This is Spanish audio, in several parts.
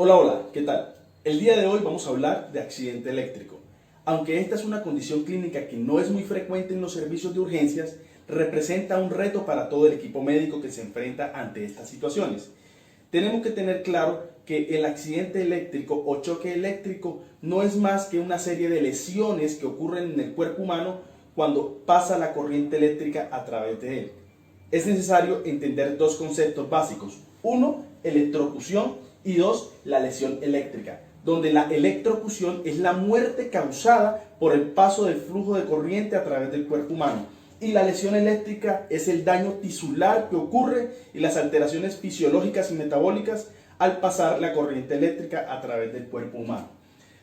Hola, hola, ¿qué tal? El día de hoy vamos a hablar de accidente eléctrico. Aunque esta es una condición clínica que no es muy frecuente en los servicios de urgencias, representa un reto para todo el equipo médico que se enfrenta ante estas situaciones. Tenemos que tener claro que el accidente eléctrico o choque eléctrico no es más que una serie de lesiones que ocurren en el cuerpo humano cuando pasa la corriente eléctrica a través de él. Es necesario entender dos conceptos básicos. Uno, electrocución, y dos, la lesión eléctrica, donde la electrocución es la muerte causada por el paso del flujo de corriente a través del cuerpo humano. Y la lesión eléctrica es el daño tisular que ocurre y las alteraciones fisiológicas y metabólicas al pasar la corriente eléctrica a través del cuerpo humano.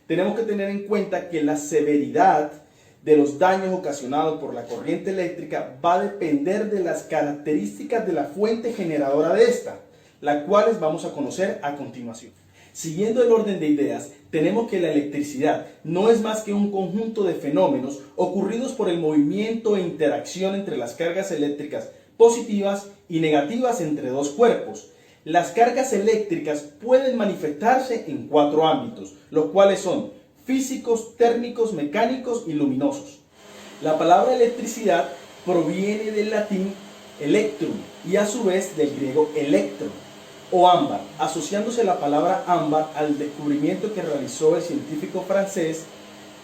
Tenemos que tener en cuenta que la severidad de los daños ocasionados por la corriente eléctrica va a depender de las características de la fuente generadora de esta, las cuales vamos a conocer a continuación. Siguiendo el orden de ideas, tenemos que la electricidad no es más que un conjunto de fenómenos ocurridos por el movimiento e interacción entre las cargas eléctricas positivas y negativas entre dos cuerpos. Las cargas eléctricas pueden manifestarse en cuatro ámbitos, los cuales son físicos, térmicos, mecánicos y luminosos. La palabra electricidad proviene del latín electrum y a su vez del griego electron o ámbar, asociándose la palabra ámbar al descubrimiento que realizó el científico francés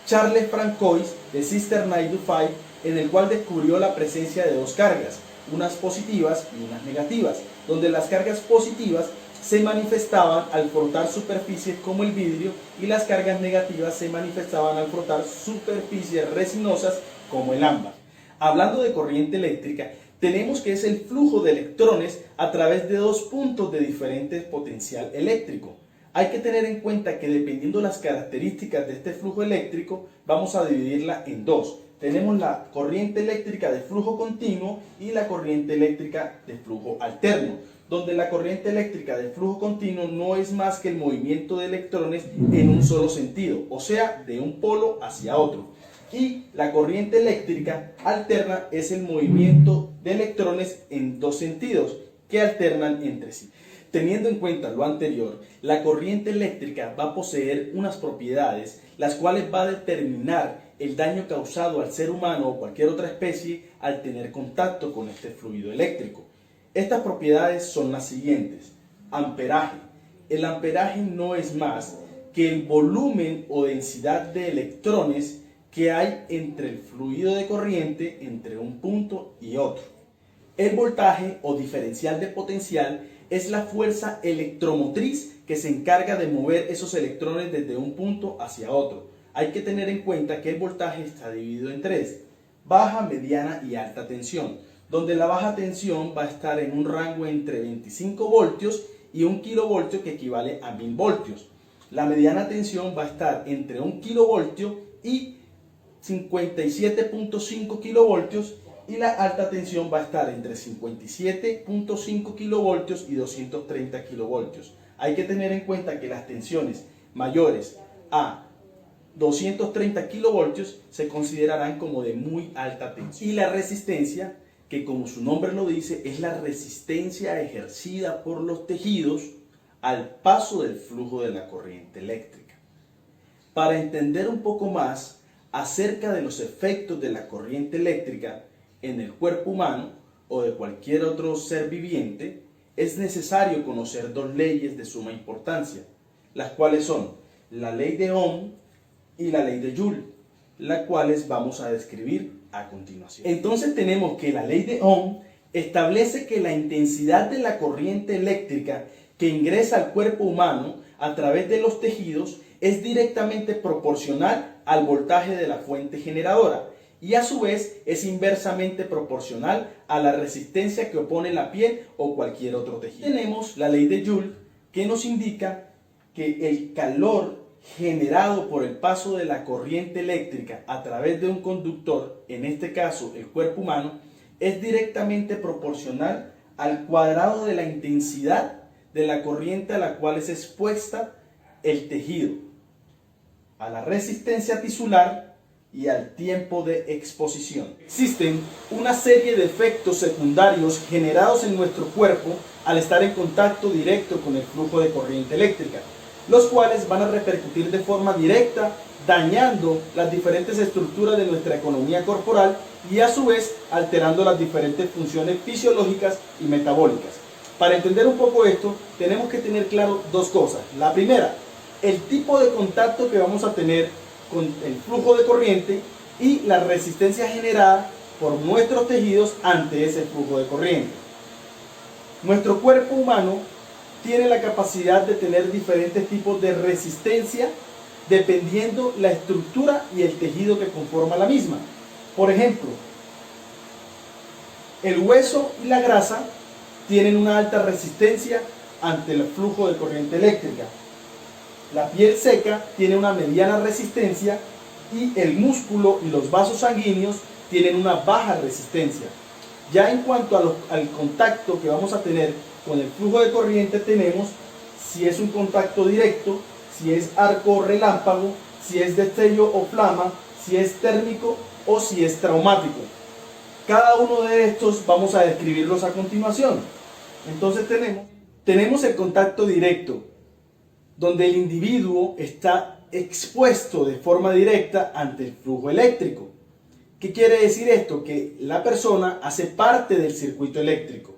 Charles Francois de Cisternaire du Fay, en el cual descubrió la presencia de dos cargas, unas positivas y unas negativas, donde las cargas positivas se manifestaban al frotar superficies como el vidrio y las cargas negativas se manifestaban al frotar superficies resinosas como el ámbar. Hablando de corriente eléctrica, tenemos que es el flujo de electrones a través de dos puntos de diferente potencial eléctrico. Hay que tener en cuenta que dependiendo de las características de este flujo eléctrico, vamos a dividirla en dos. Tenemos la corriente eléctrica de flujo continuo y la corriente eléctrica de flujo alterno, donde la corriente eléctrica de flujo continuo no es más que el movimiento de electrones en un solo sentido, o sea, de un polo hacia otro. Y la corriente eléctrica alterna es el movimiento de electrones en dos sentidos que alternan entre sí. Teniendo en cuenta lo anterior, la corriente eléctrica va a poseer unas propiedades las cuales va a determinar el daño causado al ser humano o cualquier otra especie al tener contacto con este fluido eléctrico. Estas propiedades son las siguientes. Amperaje. El amperaje no es más que el volumen o densidad de electrones que hay entre el fluido de corriente entre un punto y otro. El voltaje o diferencial de potencial es la fuerza electromotriz que se encarga de mover esos electrones desde un punto hacia otro. Hay que tener en cuenta que el voltaje está dividido en tres: baja, mediana y alta tensión, donde la baja tensión va a estar en un rango entre 25 voltios y 1 kilovoltio, que equivale a 1000 voltios. La mediana tensión va a estar entre 1 kilovoltio y 57.5 kilovoltios y la alta tensión va a estar entre 57.5 kilovoltios y 230 kilovoltios. Hay que tener en cuenta que las tensiones mayores a 230 kilovoltios se considerarán como de muy alta tensión. Y la resistencia, que como su nombre lo dice, es la resistencia ejercida por los tejidos al paso del flujo de la corriente eléctrica. Para entender un poco más acerca de los efectos de la corriente eléctrica en el cuerpo humano o de cualquier otro ser viviente, es necesario conocer dos leyes de suma importancia, las cuales son la ley de Ohm y la ley de Joule, las cuales vamos a describir a continuación. Entonces tenemos que la ley de Ohm establece que la intensidad de la corriente eléctrica que ingresa al cuerpo humano a través de los tejidos es directamente proporcional al voltaje de la fuente generadora y a su vez es inversamente proporcional a la resistencia que opone la piel o cualquier otro tejido. Tenemos la ley de Joule, que nos indica que el calor generado por el paso de la corriente eléctrica a través de un conductor, en este caso el cuerpo humano, es directamente proporcional al cuadrado de la intensidad de la corriente a la cual es expuesta el tejido, a la resistencia tisular y al tiempo de exposición. Existen una serie de efectos secundarios generados en nuestro cuerpo al estar en contacto directo con el flujo de corriente eléctrica. los cuales van a repercutir de forma directa, dañando las diferentes estructuras de nuestra economía corporal y a su vez alterando las diferentes funciones fisiológicas y metabólicas. Para entender un poco esto, tenemos que tener claro dos cosas. La primera, el tipo de contacto que vamos a tener con el flujo de corriente y la resistencia generada por nuestros tejidos ante ese flujo de corriente. Nuestro cuerpo humano tiene la capacidad de tener diferentes tipos de resistencia dependiendo la estructura y el tejido que conforma la misma. Por ejemplo, el hueso y la grasa tienen una alta resistencia ante el flujo de corriente eléctrica. La piel seca tiene una mediana resistencia y el músculo y los vasos sanguíneos tienen una baja resistencia. Ya en cuanto al contacto que vamos a tener con el flujo de corriente, tenemos si es un contacto directo, si es arco o relámpago, si es destello o flama, si es térmico o si es traumático. Cada uno de estos vamos a describirlos a continuación. Entonces tenemos el contacto directo, donde el individuo está expuesto de forma directa ante el flujo eléctrico. ¿Qué quiere decir esto? Que la persona hace parte del circuito eléctrico.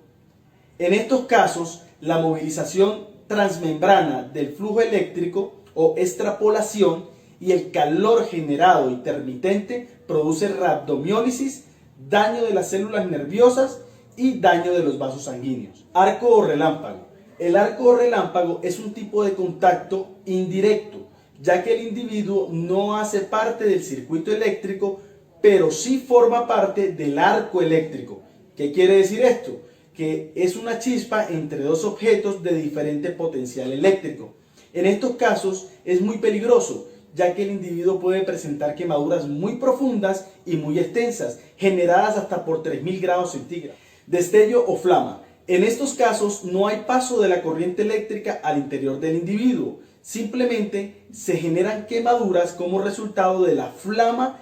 En estos casos, la movilización transmembrana del flujo eléctrico o extrapolación y el calor generado intermitente produce rabdomiólisis, daño de las células nerviosas y daño de los vasos sanguíneos. Arco o relámpago. El arco o relámpago es un tipo de contacto indirecto, ya que el individuo no hace parte del circuito eléctrico, pero sí forma parte del arco eléctrico. ¿Qué quiere decir esto? Que es una chispa entre dos objetos de diferente potencial eléctrico. En estos casos es muy peligroso, ya que el individuo puede presentar quemaduras muy profundas y muy extensas, generadas hasta por 3000 grados centígrados. Destello o flama. En estos casos no hay paso de la corriente eléctrica al interior del individuo, simplemente se generan quemaduras como resultado de la flama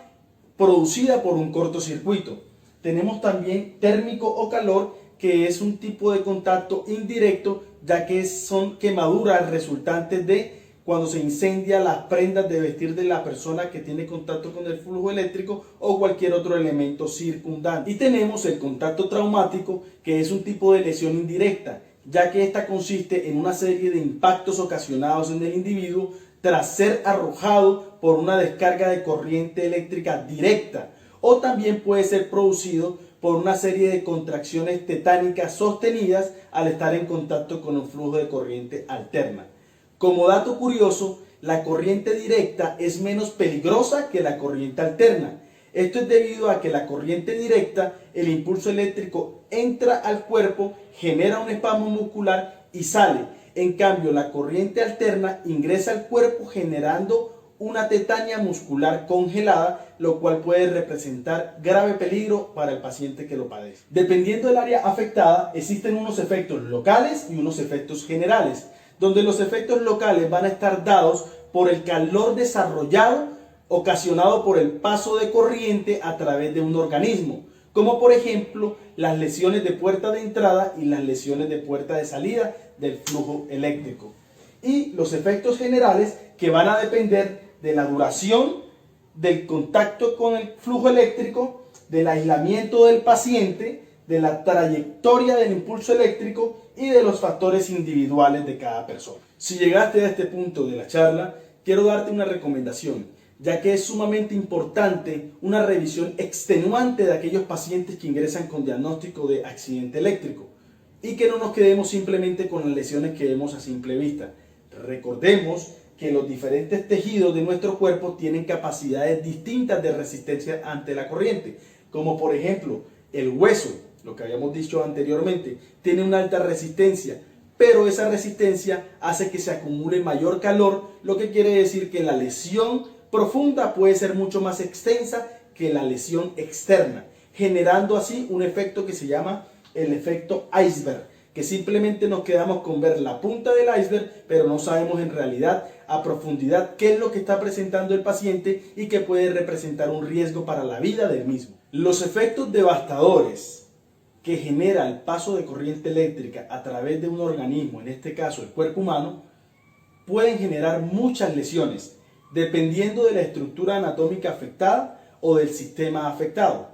producida por un cortocircuito. Tenemos también térmico o calor, que es un tipo de contacto indirecto, ya que son quemaduras resultantes de cuando se incendia las prendas de vestir de la persona que tiene contacto con el flujo eléctrico o cualquier otro elemento circundante. Y tenemos el contacto traumático, que es un tipo de lesión indirecta, ya que esta consiste en una serie de impactos ocasionados en el individuo tras ser arrojado por una descarga de corriente eléctrica directa, o también puede ser producido por una serie de contracciones tetánicas sostenidas al estar en contacto con un flujo de corriente alterna. Como dato curioso, la corriente directa es menos peligrosa que la corriente alterna. Esto es debido a que la corriente directa, el impulso eléctrico entra al cuerpo, genera un espasmo muscular y sale. En cambio, la corriente alterna ingresa al cuerpo generando una tetania muscular congelada, lo cual puede representar grave peligro para el paciente que lo padece. Dependiendo del área afectada, existen unos efectos locales y unos efectos generales, donde los efectos locales van a estar dados por el calor desarrollado ocasionado por el paso de corriente a través de un organismo, como por ejemplo las lesiones de puerta de entrada y las lesiones de puerta de salida del flujo eléctrico. Y los efectos generales, que van a depender de la duración del contacto con el flujo eléctrico, del aislamiento del paciente, de la trayectoria del impulso eléctrico y de los factores individuales de cada persona. Si llegaste a este punto de la charla, quiero darte una recomendación, ya que es sumamente importante una revisión extenuante de aquellos pacientes que ingresan con diagnóstico de accidente eléctrico y que no nos quedemos simplemente con las lesiones que vemos a simple vista. Recordemos que los diferentes tejidos de nuestro cuerpo tienen capacidades distintas de resistencia ante la corriente, como por ejemplo el hueso, lo que habíamos dicho anteriormente, tiene una alta resistencia, pero esa resistencia hace que se acumule mayor calor, lo que quiere decir que la lesión profunda puede ser mucho más extensa que la lesión externa, generando así un efecto que se llama el efecto iceberg, que simplemente nos quedamos con ver la punta del iceberg, pero no sabemos en realidad a profundidad qué es lo que está presentando el paciente y que puede representar un riesgo para la vida del mismo. Los efectos devastadores que genera el paso de corriente eléctrica a través de un organismo, en este caso el cuerpo humano, pueden generar muchas lesiones, dependiendo de la estructura anatómica afectada o del sistema afectado.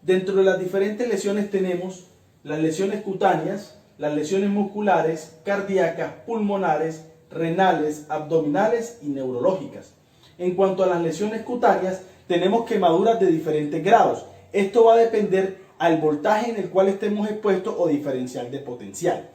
Dentro de las diferentes lesiones tenemos las lesiones cutáneas, las lesiones musculares, cardíacas, pulmonares, renales, abdominales y neurológicas. En cuanto a las lesiones cutáneas, tenemos quemaduras de diferentes grados. Esto va a depender al voltaje en el cual estemos expuestos o diferencial de potencial.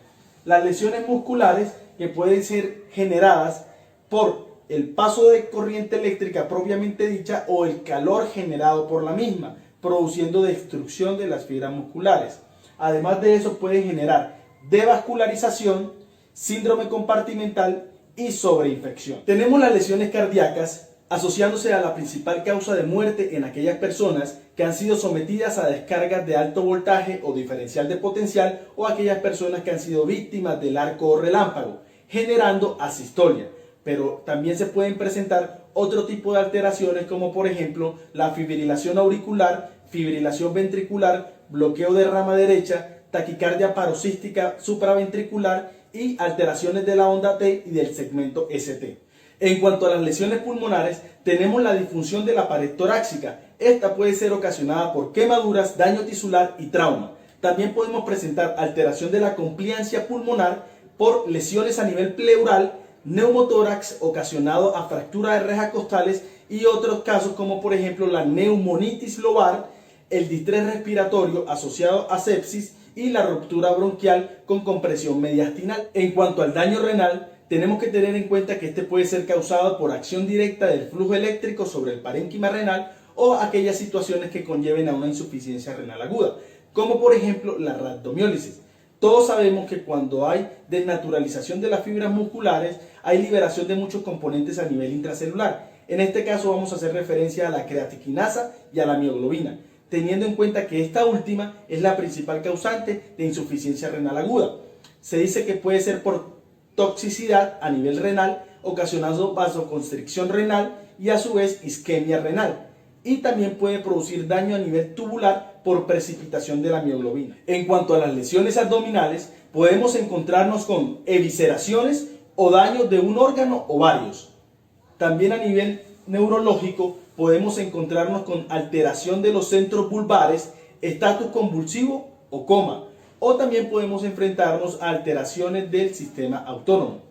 Las lesiones musculares, que pueden ser generadas por el paso de corriente eléctrica propiamente dicha o el calor generado por la misma, produciendo destrucción de las fibras musculares. Además de eso, pueden generar devascularización, síndrome compartimental y sobreinfección. Tenemos las lesiones cardíacas, asociándose a la principal causa de muerte en aquellas personas que han sido sometidas a descargas de alto voltaje o diferencial de potencial, o aquellas personas que han sido víctimas del arco o relámpago, generando asistolia. Pero también se pueden presentar otro tipo de alteraciones, como por ejemplo la fibrilación auricular, fibrilación ventricular, bloqueo de rama derecha, taquicardia paroxística supraventricular y alteraciones de la onda T y del segmento ST. En cuanto a las lesiones pulmonares, tenemos la disfunción de la pared torácica. Esta puede ser ocasionada por quemaduras, daño tisular y trauma. También podemos presentar alteración de la compliancia pulmonar por lesiones a nivel pleural, neumotórax ocasionado a fractura de rejas costales y otros casos como por ejemplo la neumonitis lobar, el distrés respiratorio asociado a sepsis y la ruptura bronquial con compresión mediastinal. En cuanto al daño renal, tenemos que tener en cuenta que este puede ser causado por acción directa del flujo eléctrico sobre el parénquima renal o aquellas situaciones que conlleven a una insuficiencia renal aguda, como por ejemplo la rhabdomiólisis. Todos sabemos que cuando hay desnaturalización de las fibras musculares, hay liberación de muchos componentes a nivel intracelular. En este caso vamos a hacer referencia a la creatikinasa y a la mioglobina, teniendo en cuenta que esta última es la principal causante de insuficiencia renal aguda. Se dice que puede ser por toxicidad a nivel renal, ocasionando vasoconstricción renal y a su vez isquemia renal. Y también puede producir daño a nivel tubular por precipitación de la mioglobina. En cuanto a las lesiones abdominales, podemos encontrarnos con evisceraciones o daños de un órgano o varios. También a nivel neurológico podemos encontrarnos con alteración de los centros vulvares, estatus convulsivo o coma. O también podemos enfrentarnos a alteraciones del sistema autónomo.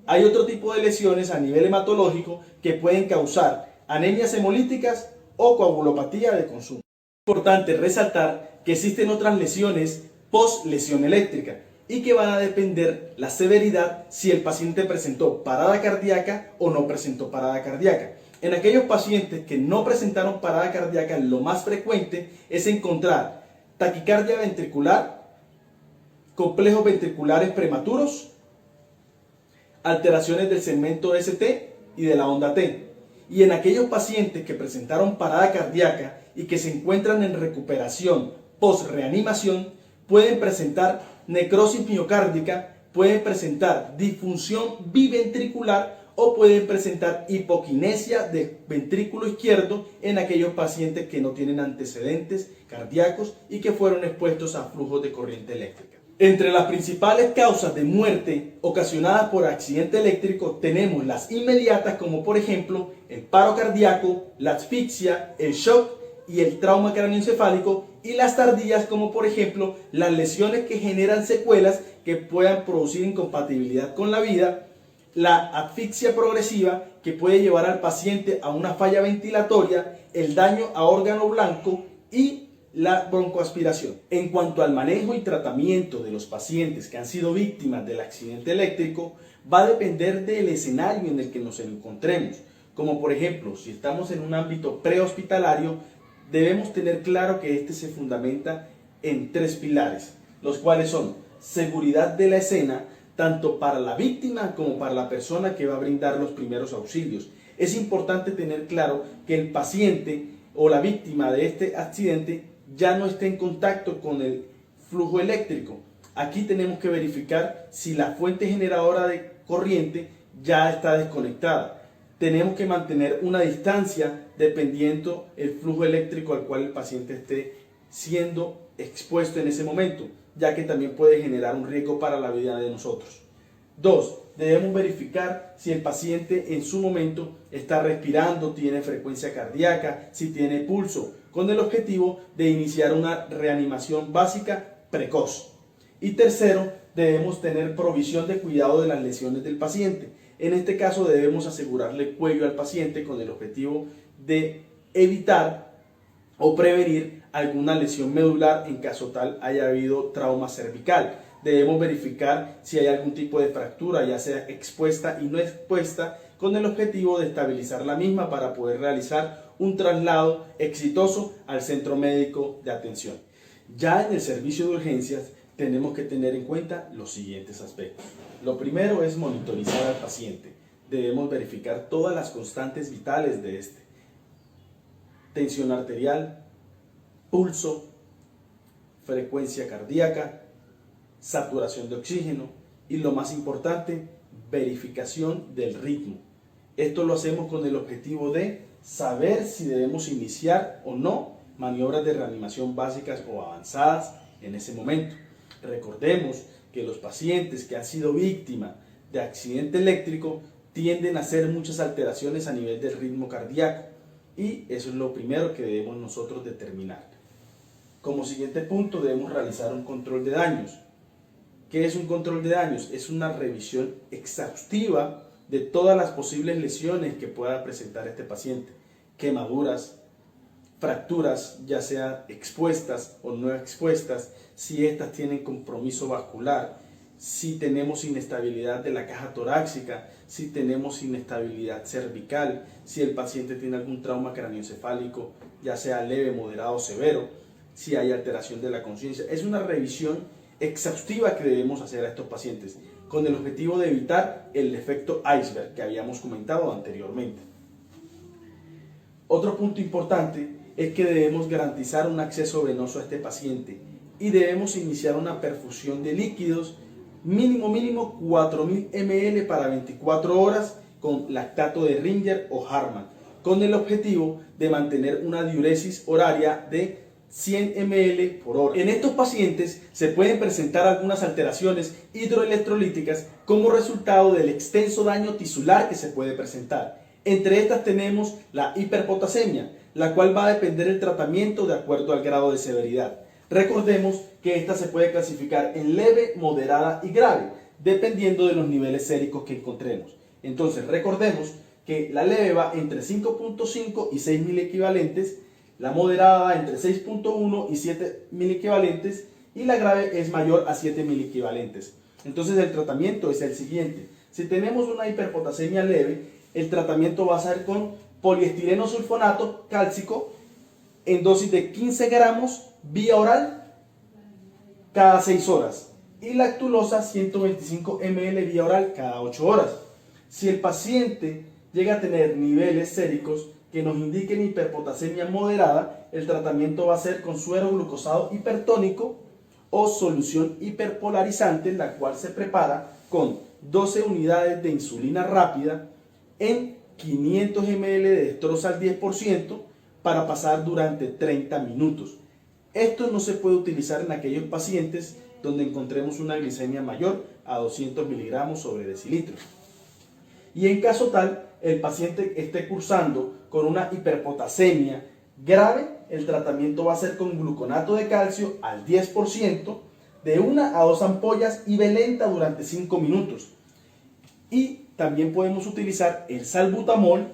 Hay otro tipo de lesiones a nivel hematológico que pueden causar anemias hemolíticas o coagulopatía de consumo. Es importante resaltar que existen otras lesiones post-lesión eléctrica y que van a depender la severidad si el paciente presentó parada cardíaca o no presentó parada cardíaca. En aquellos pacientes que no presentaron parada cardíaca, lo más frecuente es encontrar taquicardia ventricular, complejos ventriculares prematuros, alteraciones del segmento ST y de la onda T. Y en aquellos pacientes que presentaron parada cardíaca y que se encuentran en recuperación post-reanimación, pueden presentar necrosis miocárdica, pueden presentar disfunción biventricular o pueden presentar hipoquinesia del ventrículo izquierdo en aquellos pacientes que no tienen antecedentes cardíacos y que fueron expuestos a flujos de corriente eléctrica. Entre las principales causas de muerte ocasionadas por accidente eléctrico tenemos las inmediatas, como por ejemplo el paro cardíaco, la asfixia, el shock y el trauma cráneoencefálico, y las tardías, como por ejemplo las lesiones que generan secuelas que puedan producir incompatibilidad con la vida, la asfixia progresiva que puede llevar al paciente a una falla ventilatoria, el daño a órgano blanco y la broncoaspiración. En cuanto al manejo y tratamiento de los pacientes que han sido víctimas del accidente eléctrico, va a depender del escenario en el que nos encontremos. Como por ejemplo, si estamos en un ámbito prehospitalario, debemos tener claro que este se fundamenta en tres pilares, los cuales son seguridad de la escena, tanto para la víctima como para la persona que va a brindar los primeros auxilios. Es importante tener claro que el paciente o la víctima de este accidente ya no esté en contacto con el flujo eléctrico. Aquí tenemos que verificar si la fuente generadora de corriente ya está desconectada. Tenemos que mantener una distancia dependiendo el flujo eléctrico al cual el paciente esté siendo expuesto en ese momento, ya que también puede generar un riesgo para la vida de nosotros. 2. debemos verificar si el paciente en su momento está respirando, tiene frecuencia cardíaca, si tiene pulso, con el objetivo de iniciar una reanimación básica precoz. Y tercero, debemos tener provisión de cuidado de las lesiones del paciente. En este caso debemos asegurarle cuello al paciente con el objetivo de evitar o prevenir alguna lesión medular en caso tal haya habido trauma cervical. Debemos verificar si hay algún tipo de fractura, ya sea expuesta y no expuesta, con el objetivo de estabilizar la misma para poder realizar un traslado exitoso al centro médico de atención. Ya en el servicio de urgencias tenemos que tener en cuenta los siguientes aspectos. Lo primero es monitorizar al paciente. Debemos verificar todas las constantes vitales de este: tensión arterial, pulso, frecuencia cardíaca, saturación de oxígeno y, lo más importante, verificación del ritmo. Esto lo hacemos con el objetivo de saber si debemos iniciar o no maniobras de reanimación básicas o avanzadas en ese momento. Recordemos que los pacientes que han sido víctimas de accidente eléctrico tienden a hacer muchas alteraciones a nivel del ritmo cardíaco, y eso es lo primero que debemos nosotros determinar. Como siguiente punto, debemos realizar un control de daños. ¿Qué es un control de daños? Es una revisión exhaustiva de todas las posibles lesiones que pueda presentar este paciente: quemaduras, fracturas, ya sea expuestas o no expuestas, si estas tienen compromiso vascular, si tenemos inestabilidad de la caja torácica, si tenemos inestabilidad cervical, si el paciente tiene algún trauma craneoencefálico, ya sea leve, moderado o severo, si hay alteración de la conciencia. Es una revisión exhaustiva que debemos hacer a estos pacientes con el objetivo de evitar el efecto iceberg que habíamos comentado anteriormente. Otro punto importante es que debemos garantizar un acceso venoso a este paciente y debemos iniciar una perfusión de líquidos mínimo 4000 ml para 24 horas con lactato de Ringer o Harman, con el objetivo de mantener una diuresis horaria de 100 ml por hora. En estos pacientes se pueden presentar algunas alteraciones hidroelectrolíticas como resultado del extenso daño tisular que se puede presentar. Entre estas tenemos la hiperpotasemia, la cual va a depender del tratamiento de acuerdo al grado de severidad. Recordemos que esta se puede clasificar en leve, moderada y grave, dependiendo de los niveles séricos que encontremos. Entonces recordemos que la leve va entre 5.5 y 6 miliequivalentes, la moderada va entre 6.1 y 7 miliequivalentes y la grave es mayor a 7 miliequivalentes. Entonces el tratamiento es el siguiente: si tenemos una hiperpotasemia leve, el tratamiento va a ser con poliestireno sulfonato cálcico en dosis de 15 gramos vía oral cada 6 horas y lactulosa 125 ml vía oral cada 8 horas. Si el paciente llega a tener niveles séricos que nos indiquen hiperpotasemia moderada, el tratamiento va a ser con suero glucosado hipertónico o solución hiperpolarizante, la cual se prepara con 12 unidades de insulina rápida en 500 ml de dextrosa al 10% para pasar durante 30 minutos. Esto no se puede utilizar en aquellos pacientes donde encontremos una glicemia mayor a 200 miligramos sobre decilitro. Y en caso tal, el paciente esté cursando con una hiperpotasemia grave, el tratamiento va a ser con gluconato de calcio al 10%, de 1 a 2 ampollas IV lenta durante 5 minutos. Y también podemos utilizar el salbutamol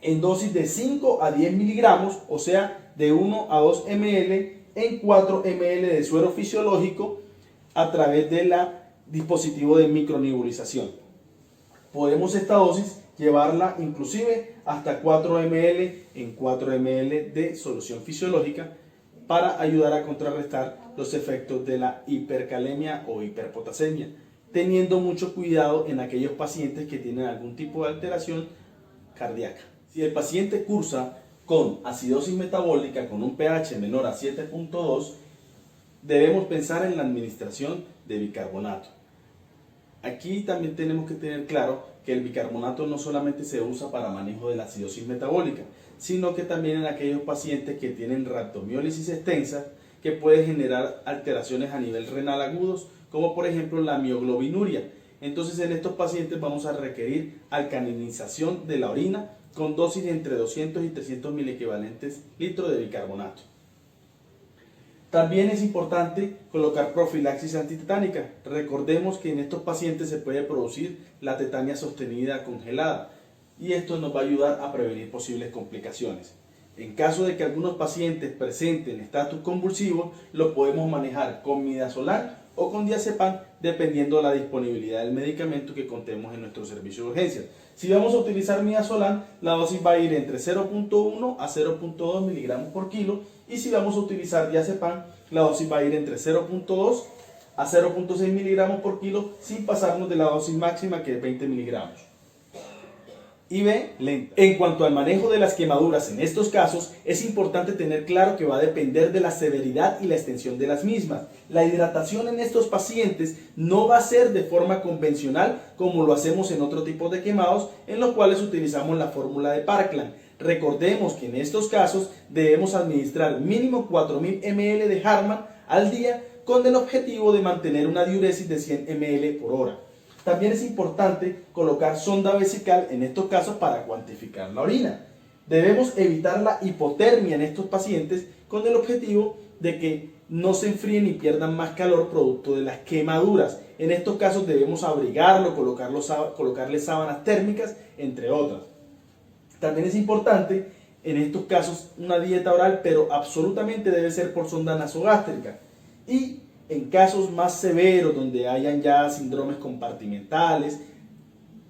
en dosis de 5 a 10 miligramos, o sea, de 1 a 2 ml en 4 ml de suero fisiológico a través del dispositivo de micronebulización. Podemos esta dosis llevarla inclusive hasta 4 ml en 4 ml de solución fisiológica para ayudar a contrarrestar los efectos de la hipercalemia o hiperpotasemia, teniendo mucho cuidado en aquellos pacientes que tienen algún tipo de alteración cardíaca. Si el paciente cursa con acidosis metabólica con un pH menor a 7.2, debemos pensar en la administración de bicarbonato. Aquí también tenemos que tener claro que el bicarbonato no solamente se usa para manejo de la acidosis metabólica, sino que también en aquellos pacientes que tienen rhabdomiólisis extensa, que puede generar alteraciones a nivel renal agudos, como por ejemplo la mioglobinuria. Entonces en estos pacientes vamos a requerir alcalinización de la orina con dosis de entre 200 y 300 miliequivalentes litros de bicarbonato. También es importante colocar profilaxis antitetánica. Recordemos que en estos pacientes se puede producir la tetania sostenida congelada y esto nos va a ayudar a prevenir posibles complicaciones. En caso de que algunos pacientes presenten estatus convulsivo, lo podemos manejar con midazolam o con diazepam dependiendo de la disponibilidad del medicamento que contemos en nuestro servicio de urgencias. Si vamos a utilizar midazolam, la dosis va a ir entre 0.1 a 0.2 miligramos por kilo, y si vamos a utilizar diazepam, la dosis va a ir entre 0.2 a 0.6 miligramos por kilo sin pasarnos de la dosis máxima, que es 20 miligramos. Y B, lenta. En cuanto al manejo de las quemaduras en estos casos, es importante tener claro que va a depender de la severidad y la extensión de las mismas. La hidratación en estos pacientes no va a ser de forma convencional como lo hacemos en otro tipo de quemados, en los cuales utilizamos la fórmula de Parkland. Recordemos que en estos casos debemos administrar mínimo 4000 ml de Hartmann al día con el objetivo de mantener una diuresis de 100 ml por hora. También es importante colocar sonda vesical en estos casos para cuantificar la orina. Debemos evitar la hipotermia en estos pacientes con el objetivo de que no se enfríen y pierdan más calor producto de las quemaduras. En estos casos debemos abrigarlo, colocarle sábanas térmicas, entre otras. También es importante en estos casos una dieta oral, pero absolutamente debe ser por sonda nasogástrica. Y en casos más severos, donde hayan ya síndromes compartimentales,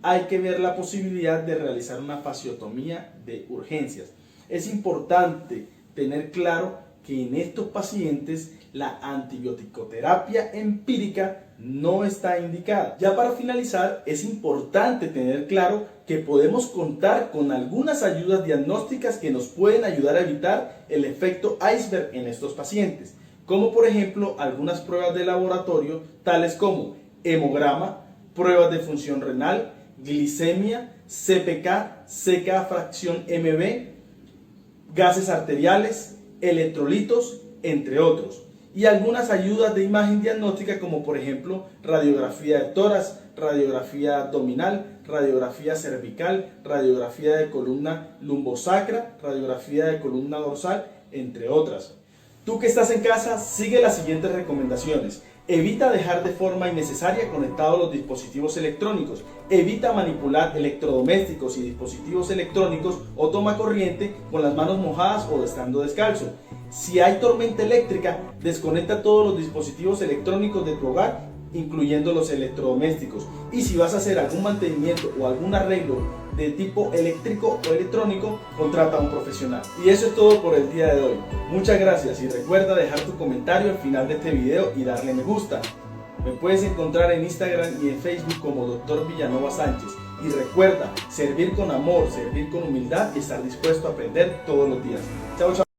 hay que ver la posibilidad de realizar una fasciotomía de urgencias. Es importante tener claro que en estos pacientes la antibioticoterapia empírica no está indicada. Ya para finalizar, es importante tener claro que podemos contar con algunas ayudas diagnósticas que nos pueden ayudar a evitar el efecto iceberg en estos pacientes, como por ejemplo algunas pruebas de laboratorio tales como hemograma, pruebas de función renal, glicemia, CPK, CK fracción MB, gases arteriales, electrolitos, entre otros. Y algunas ayudas de imagen diagnóstica como por ejemplo radiografía de tórax, radiografía abdominal, radiografía cervical, radiografía de columna lumbosacra, radiografía de columna dorsal, entre otras. Tú que estás en casa, sigue las siguientes recomendaciones. Evita dejar de forma innecesaria conectados los dispositivos electrónicos. Evita manipular electrodomésticos y dispositivos electrónicos o toma corriente con las manos mojadas o estando descalzo. Si hay tormenta eléctrica, desconecta todos los dispositivos electrónicos de tu hogar, incluyendo los electrodomésticos. Y si vas a hacer algún mantenimiento o algún arreglo de tipo eléctrico o electrónico, contrata a un profesional. Y eso es todo por el día de hoy. Muchas gracias y recuerda dejar tu comentario al final de este video y darle me gusta. Me puedes encontrar en Instagram y en Facebook como Dr. Villanova Sánchez. Y recuerda, servir con amor, servir con humildad y estar dispuesto a aprender todos los días. Chao, chao.